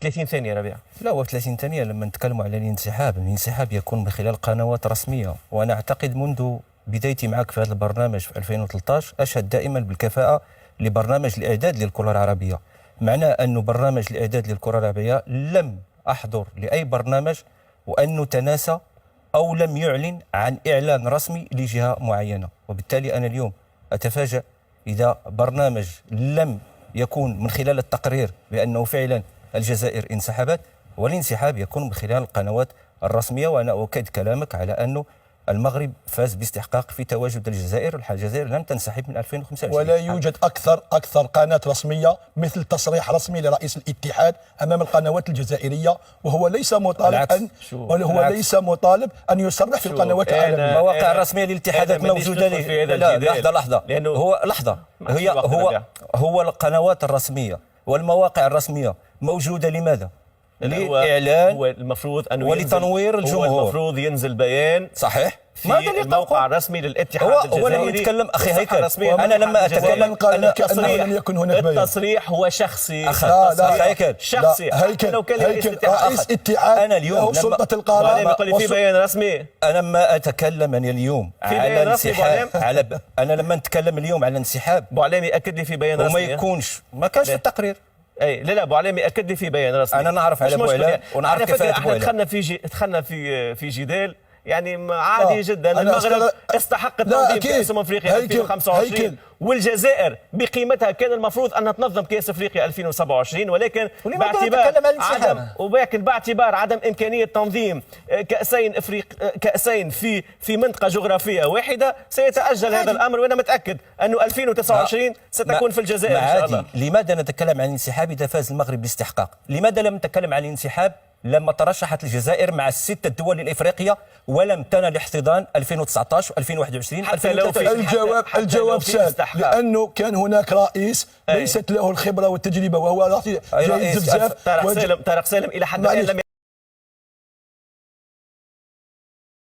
30 ثانيه ربيع. لا، هو 30 ثانيه لما نتكلموا على الانسحاب يكون من خلال قنوات رسميه، وانا اعتقد منذ بدايتي معك في هذا البرنامج في 2013 اشهد دائما بالكفاءه لبرنامج الاعداد للكره العربيه. معناه انه برنامج الاعداد للكره العربيه لم احضر لاي برنامج وانه تناسى او لم يعلن عن اعلان رسمي لجهه معينه، وبالتالي انا اليوم اتفاجأ اذا برنامج لم يكون من خلال التقرير بانه فعلا الجزائر انسحبت، والانسحاب يكون من خلال القنوات الرسميه. وانا اؤكد كلامك على انه المغرب فاز باستحقاق في تواجد الجزائر، الجزائر لم تنسحب من 2025 ولا يوجد اكثر قناه رسميه مثل تصريح رسمي لرئيس الاتحاد امام القنوات الجزائريه، وهو ليس مطالب ان يصرح في القنوات العالميه. المواقع الرسميه للاتحادات موجوده لحظه لانه هو القنوات الرسميه والمواقع الرسميه موجوده لماذا؟ لإعلان هو المفروض أنه ولتنوير الجمهور. هو المفروض ينزل بيان صحيح في الموقع الرسمي للاتحاد الجزائري. هو لما يتكلم أخي هيكل، أنا لما أتكلم قال لك أنه لم يكن هناك بيان. التصريح هو شخصي. لا هيكل شخصي. لو كان رئيس الاتحاد أنا اليوم له سلطة القرار يقول في بيان رسمي. أنا لما أتكلم اليوم على انسحاب أنا لما نتكلم اليوم على انسحاب بو علامي أكد لي في بيان رسمي ما كانش في التقرير. اي لا ابو علامي اكد لي في بيان رسمي. انا نعرف على ابو علام ونعرف كيفيه ابو علام. دخلنا في جدال يعني عادي جدا. المغرب استحق التنظيم كأس افريقيا 2025 والجزائر بقيمتها كان المفروض ان تنظم كأس افريقيا 2027، ولكن باعتبار عدم امكانيه تنظيم كأسين في منطقه جغرافيه واحده سيتاجل هذا الامر، وانا متاكد انه 2029 ستكون في الجزائر ان شاء الله. لماذا نتكلم عن الانسحاب اذا فاز المغرب باستحقاق؟ لماذا لم نتكلم عن الانسحاب لما ترشحت الجزائر مع الست الدول الافريقيه ولم تنل احتضان 2019 2021 2023؟ الجواب سهل، لانه كان هناك رئيس ليست له الخبره والتجربه وهو جيد بزاف. طارق سالم الى حد الان لم